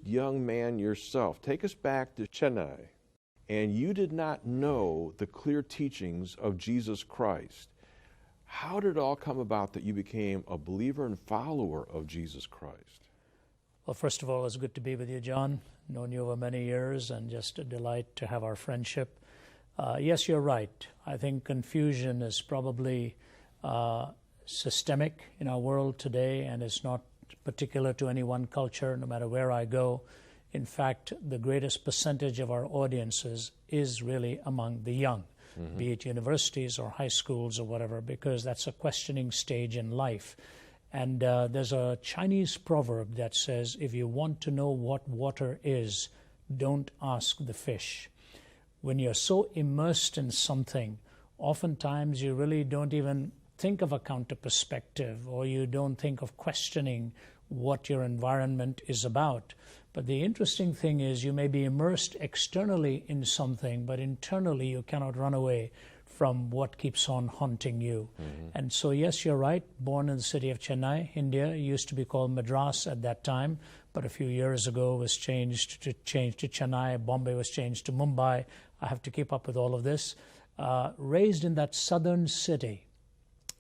young man yourself. Take us back to Chennai, and you did not know the clear teachings of Jesus Christ. How did it all come about that you became a believer and follower of Jesus Christ? Well, first of all, it's good to be with you, John. Known you over many years, and just a delight to have our friendship. Yes, you're right. I think confusion is probably systemic in our world today, and it's not particular to any one culture, no matter where I go. In fact, the greatest percentage of our audiences is really among the young, be it universities or high schools or whatever, because that's a questioning stage in life. And there's a Chinese proverb that says, if you want to know what water is, don't ask the fish. When you're so immersed in something, oftentimes you really don't even think of a counter perspective, or you don't think of questioning what your environment is about. But the interesting thing is you may be immersed externally in something, but internally you cannot run away from what keeps on haunting you. And so, yes, you're right, born in the city of Chennai, India. It used to be called Madras at that time, but a few years ago was changed to Chennai. Bombay was changed to Mumbai. I have to keep up with all of this. Raised in that southern city.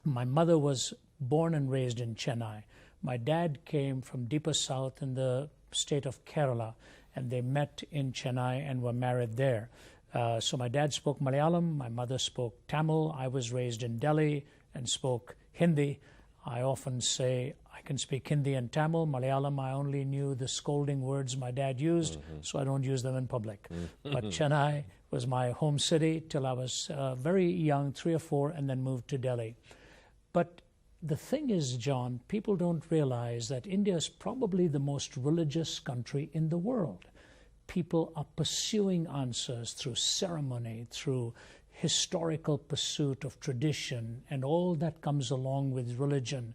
My mother was born and raised in Chennai. My dad came from deeper south in the state of Kerala, and they met in Chennai and were married there. So my dad spoke Malayalam, my mother spoke Tamil. I was raised in Delhi and spoke Hindi. I often say I can speak Hindi and Tamil. Malayalam, I only knew the scolding words my dad used, so I don't use them in public. But Chennai was my home city till I was very young, 3 or 4, and then moved to Delhi. But the thing is, John, people don't realize that India is probably the most religious country in the world. People are pursuing answers through ceremony, through historical pursuit of tradition, and all that comes along with religion.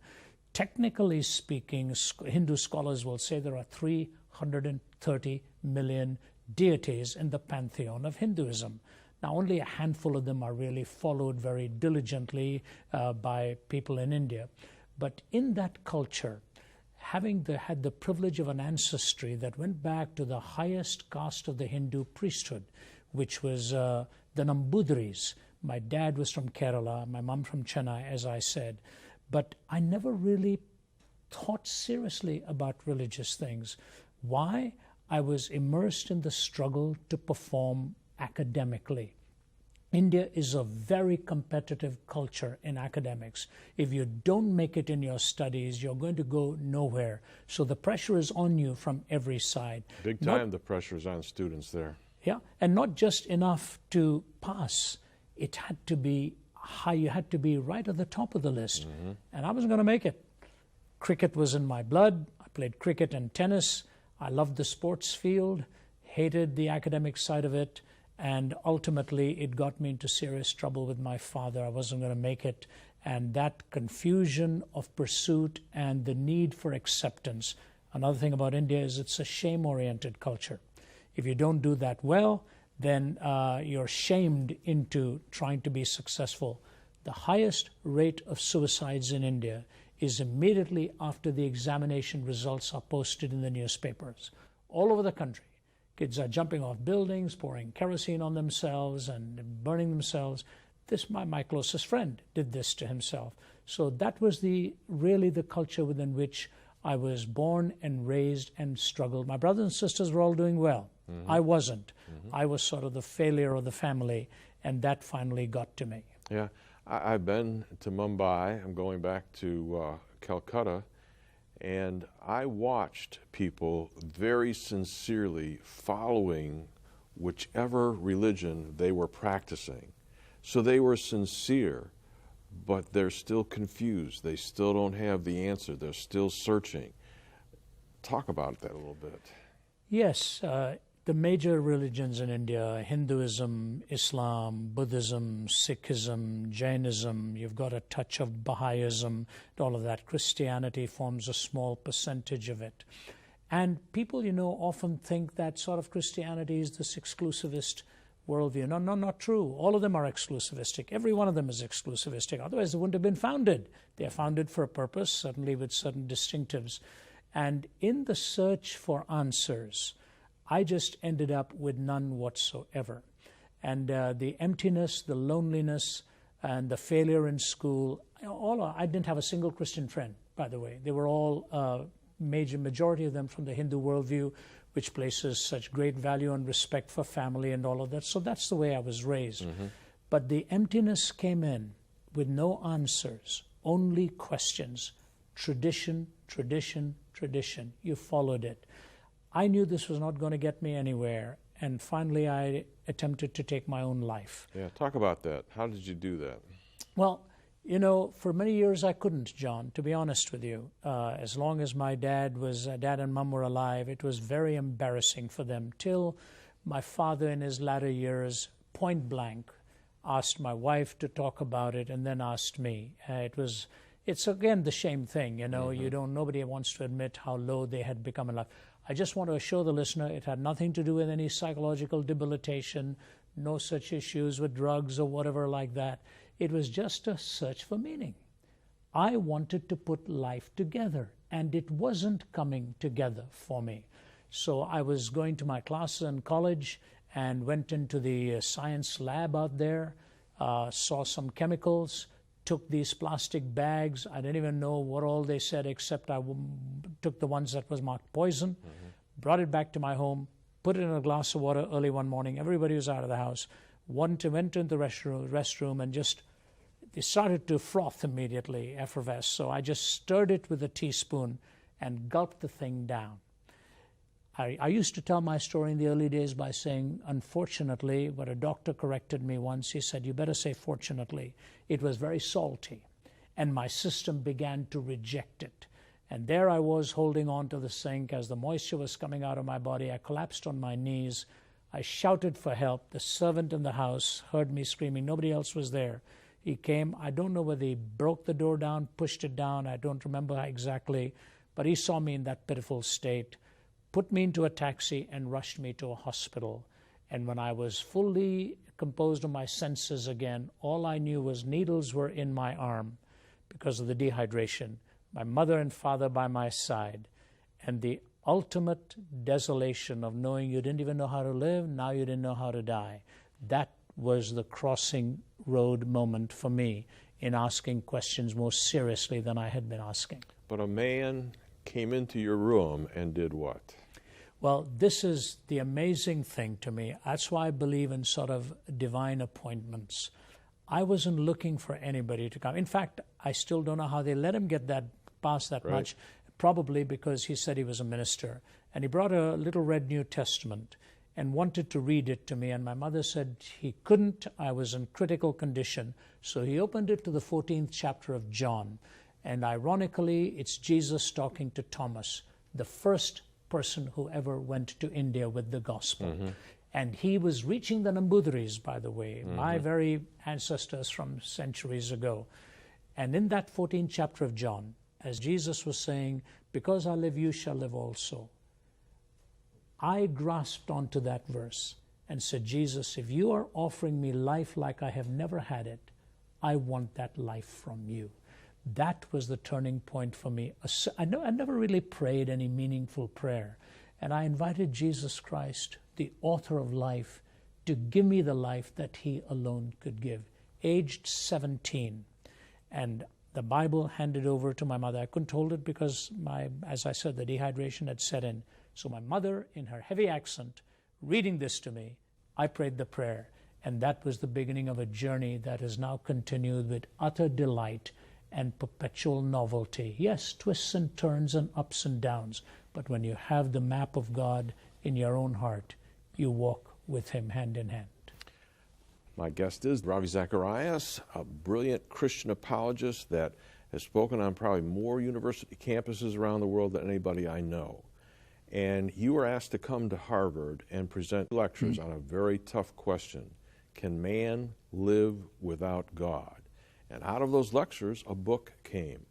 Technically speaking, Hindu scholars will say there are 330 million deities in the pantheon of Hinduism. Now, only a handful of them are really followed very diligently by people in India. But in that culture, having had the privilege of an ancestry that went back to the highest caste of the Hindu priesthood, which was the Nambudris. My dad was from Kerala, my mom from Chennai, as I said. But I never really thought seriously about religious things. Why? I was immersed in the struggle to perform academically. India is a very competitive culture in academics. If you don't make it in your studies, you're going to go nowhere. So the pressure is on you from every side. Big time the pressure is on students there. Yeah, and not just enough to pass. It had to be high. You had to be right at the top of the list. And I wasn't going to make it. Cricket was in my blood. I played cricket and tennis. I loved the sports field, hated the academic side of it. And ultimately, it got me into serious trouble with my father. I wasn't going to make it. And that confusion of pursuit and the need for acceptance. Another thing about India is it's a shame-oriented culture. If you don't do that well, then you're shamed into trying to be successful. The highest rate of suicides in India is immediately after the examination results are posted in the newspapers all over the country. Kids are jumping off buildings, pouring kerosene on themselves and burning themselves. My closest friend did this to himself. So that was really the culture within which I was born and raised and struggled. My brothers and sisters were all doing well. I wasn't. I was sort of the failure of the family, and that finally got to me. Yeah, I've been to Mumbai. I'm going back to Calcutta. And I watched people very sincerely following whichever religion they were practicing. So they were sincere, but they're still confused. They still don't have the answer. They're still searching. Talk about that a little bit. Yes, the major religions in India, Hinduism, Islam, Buddhism, Sikhism, Jainism, you've got a touch of Baha'ism, all of that. Christianity forms a small percentage of it. And people, often think that sort of Christianity is this exclusivist worldview. No, not true. All of them are exclusivistic. Every one of them is exclusivistic. Otherwise, they wouldn't have been founded. They're founded for a purpose, certainly with certain distinctives. And in the search for answers, I just ended up with none whatsoever. And the emptiness, the loneliness, and the failure in school, I didn't have a single Christian friend, by the way. They were all, majority of them from the Hindu worldview, which places such great value and respect for family and all of that. So that's the way I was raised. But the emptiness came in with no answers, only questions. Tradition, tradition, tradition. You followed it. I knew this was not going to get me anywhere, and finally I attempted to take my own life. Yeah, talk about that. How did you do that? Well, you know, for many years I couldn't, John, to be honest with you. As long as my dad and mom were alive, it was very embarrassing for them, till my father in his latter years, point blank, asked my wife to talk about it and then asked me. It's again the shame thing, you know, nobody wants to admit how low they had become in life. I just want to assure the listener it had nothing to do with any psychological debilitation, no such issues with drugs or whatever like that. It was just a search for meaning. I wanted to put life together, and it wasn't coming together for me. So I was going to my classes in college and went into the science lab out there, saw some chemicals, took these plastic bags. I didn't even know what all they said, except I took the ones that was marked poison, brought it back to my home, put it in a glass of water early one morning. Everybody was out of the house. Went into the restroom and just, they started to froth immediately, effervesce. So I just stirred it with a teaspoon and gulped the thing down. I used to tell my story in the early days by saying, unfortunately, but a doctor corrected me once. He said, you better say fortunately. It was very salty, and my system began to reject it. And there I was holding on to the sink as the moisture was coming out of my body. I collapsed on my knees. I shouted for help. The servant in the house heard me screaming. Nobody else was there. He came. I don't know whether he broke the door down, pushed it down. I don't remember exactly. But he saw me in that pitiful state, put me into a taxi, and rushed me to a hospital. And when I was fully composed of my senses again, all I knew was needles were in my arm because of the dehydration, my mother and father by my side, and the ultimate desolation of knowing you didn't even know how to live, now you didn't know how to die. That was the crossing road moment for me in asking questions more seriously than I had been asking. But a man came into your room and did what? Well, this is the amazing thing to me. That's why I believe in sort of divine appointments. I wasn't looking for anybody to come. In fact, I still don't know how they let him get that past that much, probably because he said he was a minister. And he brought a little red New Testament and wanted to read it to me. And my mother said he couldn't. I was in critical condition. So he opened it to the 14th chapter of John. And ironically, it's Jesus talking to Thomas, the first person who ever went to India with the gospel. And he was reaching the Nambudhiris, by the way, my very ancestors from centuries ago. And in that 14th chapter of John, as Jesus was saying, because I live, you shall live also, I grasped onto that verse and said, Jesus, if you are offering me life like I have never had it, I want that life from you. That was the turning point for me. I never really prayed any meaningful prayer. And I invited Jesus Christ, the author of life, to give me the life that he alone could give. Aged 17. And the Bible handed over to my mother. I couldn't hold it because, as I said, the dehydration had set in. So my mother, in her heavy accent, reading this to me, I prayed the prayer. And that was the beginning of a journey that has now continued with utter delight and perpetual novelty. Yes, twists and turns and ups and downs, but when you have the map of God in your own heart, you walk with him hand in hand. My guest is Ravi Zacharias, a brilliant Christian apologist that has spoken on probably more university campuses around the world than anybody I know. And you were asked to come to Harvard and present lectures on a very tough question. Can man live without God? And out of those lectures, a book came.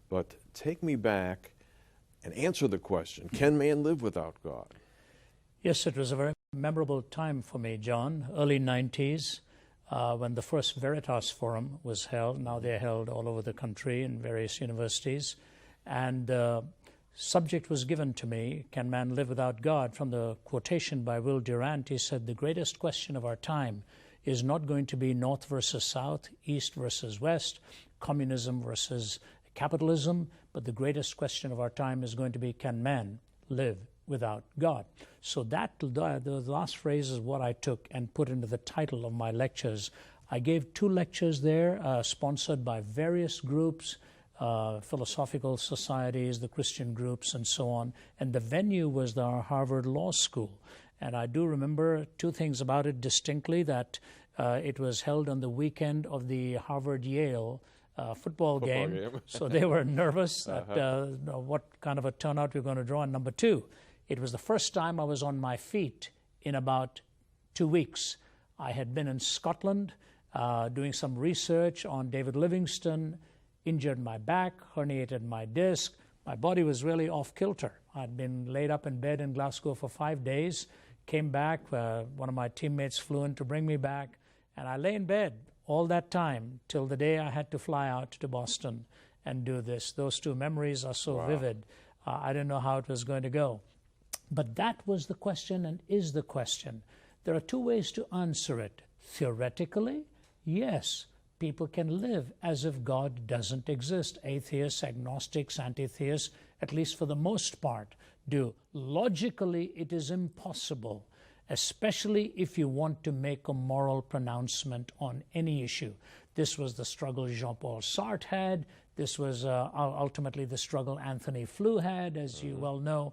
But take me back and answer the question, can man live without God? Yes, it was a very memorable time for me, John, early 90s, when the first Veritas Forum was held. Now they're held all over the country in various universities. And subject was given to me, Can Man Live Without God? From the quotation by Will Durant, he said, the greatest question of our time is not going to be North versus South, East versus West, communism versus capitalism, but the greatest question of our time is going to be, can man live without God? So the last phrase is what I took and put into the title of my lectures. I gave 2 lectures there, sponsored by various groups, philosophical societies, the Christian groups, and so on. And the venue was the Harvard Law School. And I do remember 2 things about it distinctly, that it was held on the weekend of the Harvard-Yale football game. So they were nervous at what kind of a turnout we were going to draw. And number 2, it was the first time I was on my feet in about 2 weeks. I had been in Scotland doing some research on David Livingstone, injured my back, herniated my disc. My body was really off kilter. I'd been laid up in bed in Glasgow for 5 days, came back, one of my teammates flew in to bring me back, and I lay in bed all that time till the day I had to fly out to Boston and do this. Those 2 memories are so vivid. I didn't know how it was going to go. But that was the question and is the question. There are 2 ways to answer it. Theoretically, yes, people can live as if God doesn't exist. Atheists, agnostics, anti-theists, at least for the most part, do. Logically, it is impossible, especially if you want to make a moral pronouncement on any issue. This was the struggle Jean-Paul Sartre had. This was ultimately the struggle Anthony Flew had, as you well know.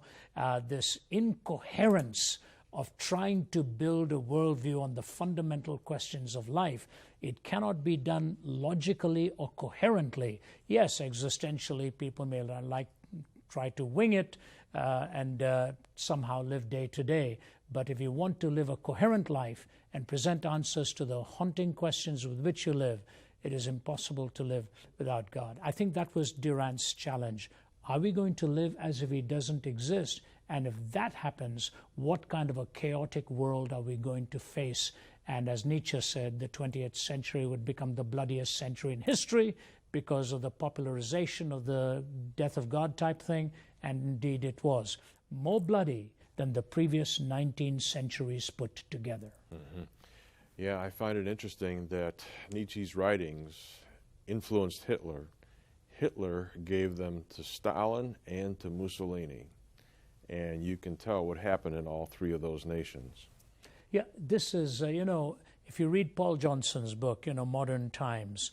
This incoherence of trying to build a worldview on the fundamental questions of life. It cannot be done logically or coherently. Yes, existentially, people may try to wing it and somehow live day to day. But if you want to live a coherent life and present answers to the haunting questions with which you live, it is impossible to live without God. I think that was Durant's challenge. Are we going to live as if he doesn't exist? And if that happens, what kind of a chaotic world are we going to face? And as Nietzsche said, the 20th century would become the bloodiest century in history because of the popularization of the death of God type thing, and indeed it was. More bloody than the previous 19 centuries put together. Mm-hmm. Yeah, I find it interesting that Nietzsche's writings influenced Hitler. Hitler gave them to Stalin and to Mussolini. And you can tell what happened in all 3 of those nations. Yeah, this is, if you read Paul Johnson's book, Modern Times,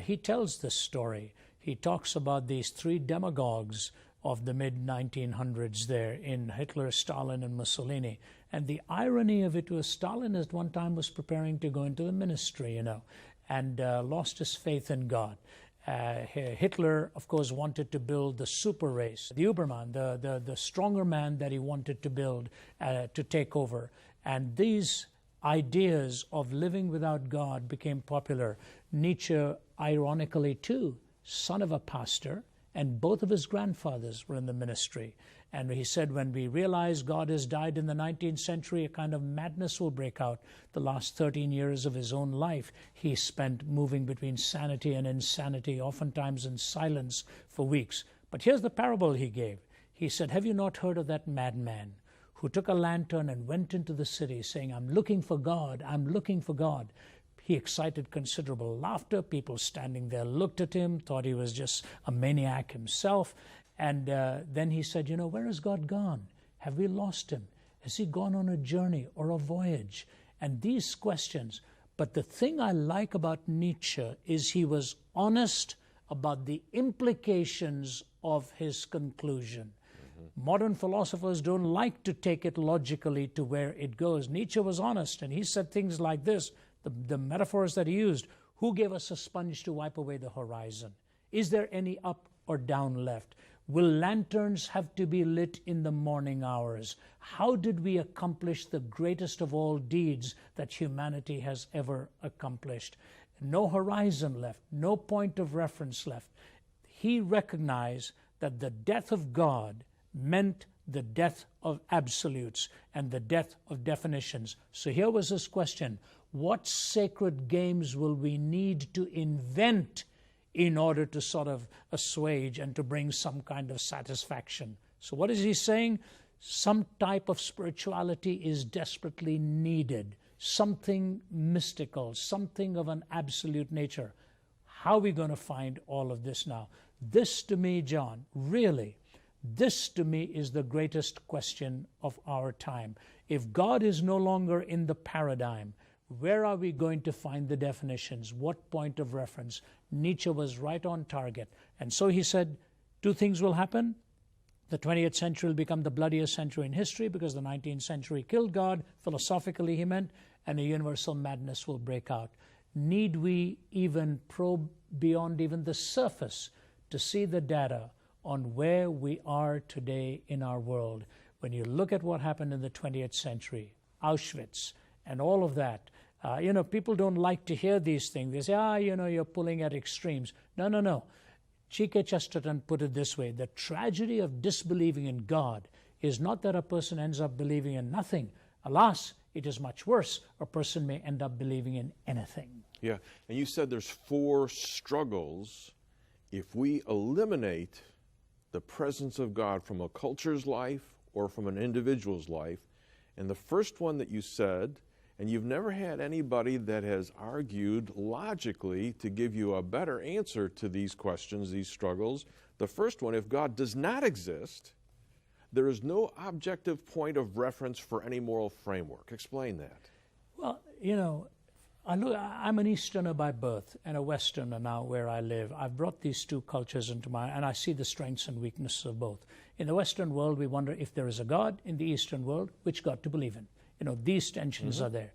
he tells this story. He talks about these 3 demagogues of the mid-1900s there in Hitler, Stalin, and Mussolini. And the irony of it was Stalin at one time was preparing to go into the ministry, and lost his faith in God. Hitler, of course, wanted to build the super race, the Überman, the stronger man that he wanted to build to take over. And these ideas of living without God became popular. Nietzsche, ironically too, son of a pastor, and both of his grandfathers were in the ministry. And he said, when we realize God has died in the 19th century, a kind of madness will break out. The last 13 years of his own life, he spent moving between sanity and insanity, oftentimes in silence for weeks. But here's the parable he gave. He said, have you not heard of that madman who took a lantern and went into the city saying, I'm looking for God, I'm looking for God. He excited considerable laughter. People standing there looked at him, thought he was just a maniac himself. And then he said, where has God gone? Have we lost him? Has he gone on a journey or a voyage? And these questions. But the thing I like about Nietzsche is he was honest about the implications of his conclusion. Mm-hmm. Modern philosophers don't like to take it logically to where it goes. Nietzsche was honest, and he said things like this. The metaphors that he used, who gave us a sponge to wipe away the horizon? Is there any up or down left? Will lanterns have to be lit in the morning hours? How did we accomplish the greatest of all deeds that humanity has ever accomplished? No horizon left, no point of reference left. He recognized that the death of God meant the death of absolutes and the death of definitions. So here was his question. What sacred games will we need to invent in order to sort of assuage and to bring some kind of satisfaction. So what is he saying? Some type of spirituality is desperately needed, something mystical, something of an absolute nature. How are we going to find all of this now? This to me, John, really, this to me is the greatest question of our time. If God is no longer in the paradigm, where are we going to find the definitions? What point of reference? Nietzsche was right on target. And so he said, two things will happen. The 20th century will become the bloodiest century in history because the 19th century killed God, philosophically he meant, and a universal madness will break out. Need we even probe beyond even the surface to see the data on where we are today in our world? When you look at what happened in the 20th century, Auschwitz, and all of that, people don't like to hear these things. They say, you're pulling at extremes. No. G.K. Chesterton put it this way: the tragedy of disbelieving in God is not that a person ends up believing in nothing. Alas, it is much worse. A person may end up believing in anything. Yeah, and you said there's 4 struggles. If we eliminate the presence of God from a culture's life or from an individual's life, and the first one that you said, and you've never had anybody that has argued logically to give you a better answer to these questions, these struggles. The first one, if God does not exist, there is no objective point of reference for any moral framework. Explain that. Well, I'm an Easterner by birth and a Westerner now where I live. I've brought these two cultures into and I see the strengths and weaknesses of both. In the Western world, we wonder if there is a God. In the Eastern world, which God to believe in. These tensions are there.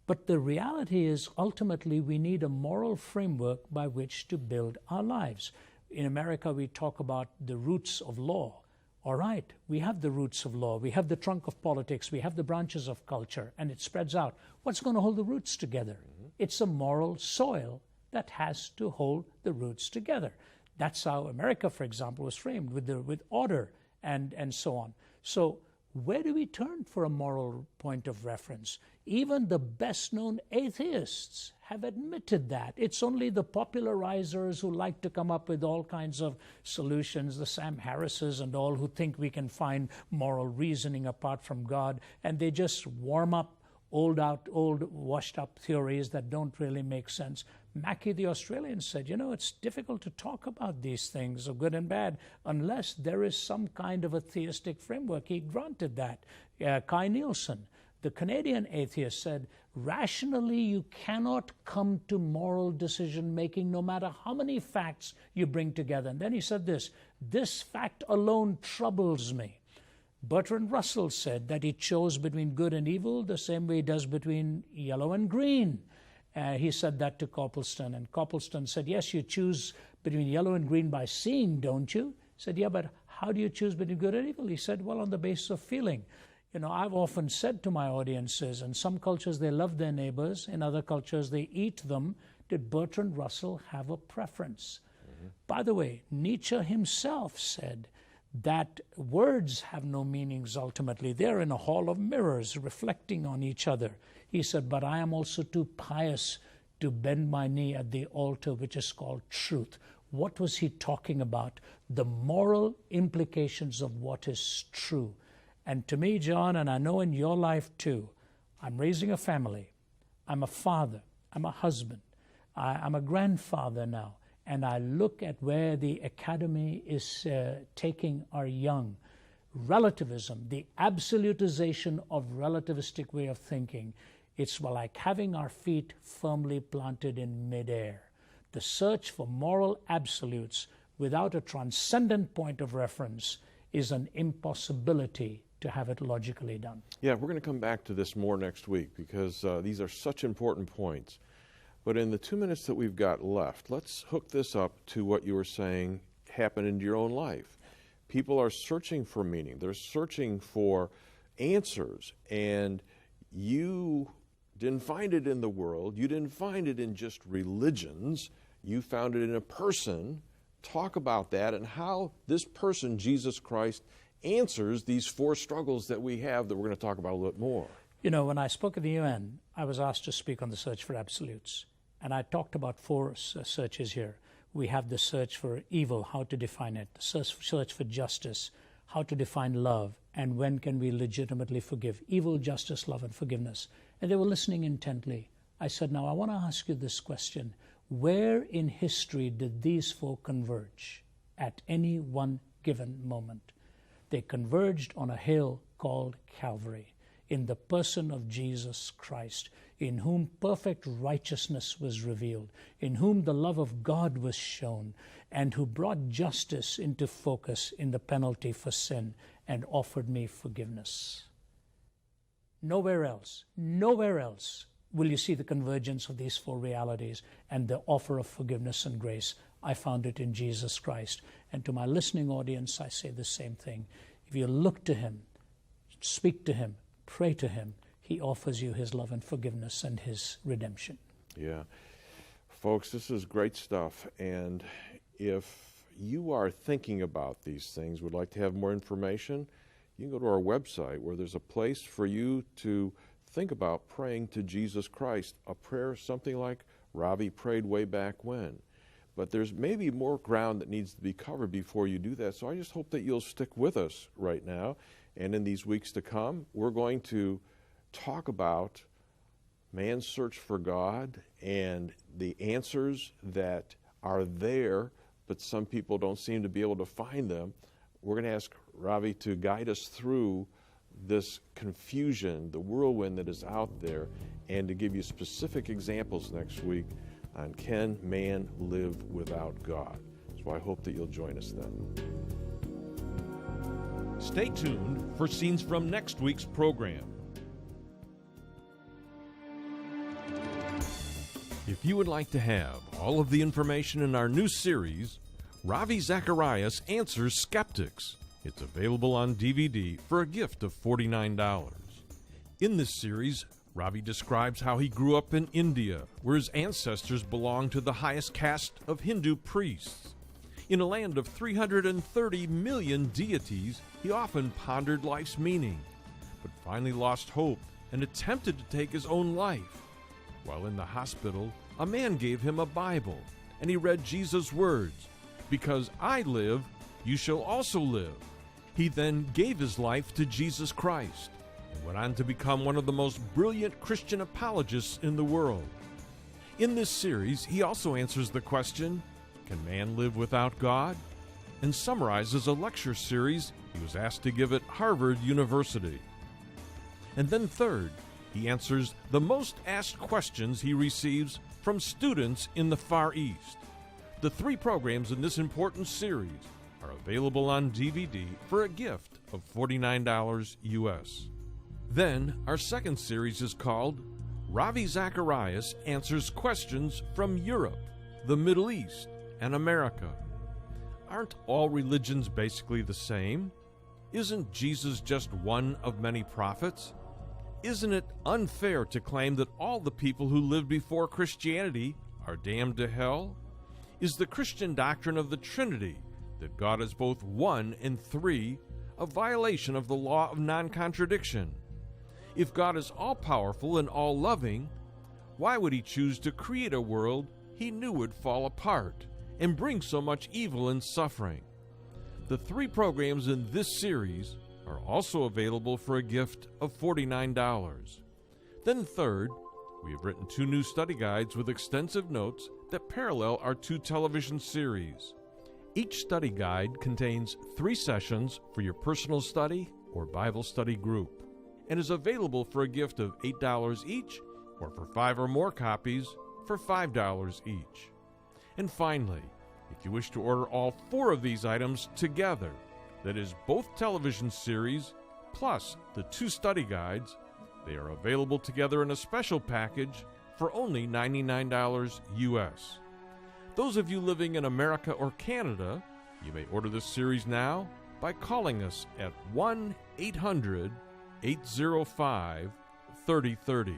But the reality is, ultimately, we need a moral framework by which to build our lives. In America, we talk about the roots of law. All right, we have the roots of law. We have the trunk of politics. We have the branches of culture, and it spreads out. What's going to hold the roots together? It's a moral soil that has to hold the roots together. That's how America, for example, was framed, with order and so on. So where do we turn for a moral point of reference? Even the best-known atheists have admitted that. It's only the popularizers who like to come up with all kinds of solutions, the Sam Harrises and all, who think we can find moral reasoning apart from God, and they just warm up old washed-up theories that don't really make sense. Mackey, the Australian, said, it's difficult to talk about these things of good and bad unless there is some kind of a theistic framework. He granted that. Kai Nielsen, the Canadian atheist, said, rationally you cannot come to moral decision-making no matter how many facts you bring together. And then he said this fact alone troubles me. Bertrand Russell said that he chose between good and evil the same way he does between yellow and green. He said that to Copleston, and Copleston said, yes, you choose between yellow and green by seeing, don't you? He said, yeah, but how do you choose between good and evil? He said, well, on the basis of feeling. I've often said to my audiences, in some cultures they love their neighbors, in other cultures they eat them. Did Bertrand Russell have a preference? By the way, Nietzsche himself said that words have no meanings ultimately. They're in a hall of mirrors reflecting on each other. He said, but I am also too pious to bend my knee at the altar which is called truth. What was he talking about? The moral implications of what is true. And to me, John, and I know in your life too, I'm raising a family. I'm a father. I'm a husband. I'm a grandfather now. And I look at where the academy is taking our young. Relativism, the absolutization of relativistic way of thinking, it's like having our feet firmly planted in midair. The search for moral absolutes without a transcendent point of reference is an impossibility to have it logically done. Yeah, we're going to come back to this more next week because these are such important points. But in the 2 minutes that we've got left, let's hook this up to what you were saying happened in your own life. People are searching for meaning. They're searching for answers. And you didn't find it in the world. You didn't find it in just religions. You found it in a person. Talk about that and how this person, Jesus Christ, answers these 4 struggles that we have that we're going to talk about a little more. When I spoke at the UN, I was asked to speak on the search for absolutes. And I talked about 4 searches here. We have the search for evil, how to define it, the search for justice, how to define love, and when can we legitimately forgive. Evil, justice, love, and forgiveness. And they were listening intently. I said, now I want to ask you this question. Where in history did these four converge at any one given moment? They converged on a hill called Calvary, in the person of Jesus Christ, in whom perfect righteousness was revealed, in whom the love of God was shown, and who brought justice into focus in the penalty for sin and offered me forgiveness. Nowhere else will you see the convergence of these four realities and the offer of forgiveness and grace. I found it in Jesus Christ. And to my listening audience, I say the same thing. If you look to Him, speak to Him, pray to Him, He offers you His love and forgiveness and His redemption. Yeah. Folks, this is great stuff. And if you are thinking about these things, would like to have more information, you can go to our website where there's a place for you to think about praying to Jesus Christ, a prayer something like Ravi prayed way back when. But there's maybe more ground that needs to be covered before you do that. So I just hope that you'll stick with us right now. And in these weeks to come, we're going to talk about man's search for God and the answers that are there, but some people don't seem to be able to find them. We're going to ask Ravi to guide us through this confusion, the whirlwind that is out there, and to give you specific examples next week on can man live without God. So I hope that you'll join us then. Stay tuned for scenes from next week's program. If you would like to have all of the information in our new series, Ravi Zacharias Answers Skeptics, it's available on DVD for a gift of $49. In this series, Ravi describes how he grew up in India, where his ancestors belonged to the highest caste of Hindu priests. In a land of 330 million deities, he often pondered life's meaning, but finally lost hope and attempted to take his own life. While in the hospital, a man gave him a Bible, and he read Jesus' words, "Because I live, you shall also live." He then gave his life to Jesus Christ and went on to become one of the most brilliant Christian apologists in the world. In this series, he also answers the question, can man live without God? And summarizes a lecture series he was asked to give at Harvard University. And then third, he answers the most asked questions he receives from students in the Far East. The 3 programs in this important series are available on DVD for a gift of $49 US. Then, our second series is called Ravi Zacharias Answers Questions from Europe, the Middle East, and America. Aren't all religions basically the same? Isn't Jesus just one of many prophets? Isn't it unfair to claim that all the people who lived before Christianity are damned to hell? Is the Christian doctrine of the Trinity, that God is both one and three, a violation of the law of non-contradiction? If God is all-powerful and all-loving, why would He choose to create a world He knew would fall apart and bring so much evil and suffering? The 3 programs in this series are also available for a gift of $49. Then third, we have written 2 new study guides with extensive notes that parallel our 2 television series. Each study guide contains 3 sessions for your personal study or Bible study group and is available for a gift of $8 each or for 5 or more copies for $5 each. And finally, if you wish to order all 4 of these items together, that is both television series plus the 2 study guides, they are available together in a special package for only $99 US. Those of you living in America or Canada, you may order this series now by calling us at 1-800-805-3030.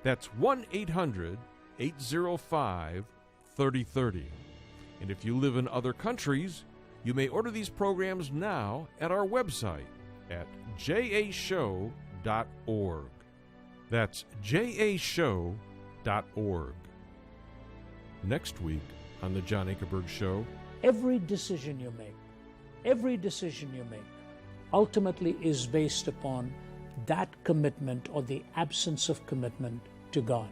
That's 1-800-805-3030. And if you live in other countries, you may order these programs now at our website at jashow.org. That's jashow.org. Next week on The John Ankerberg Show. Every decision you make, ultimately is based upon that commitment or the absence of commitment to God.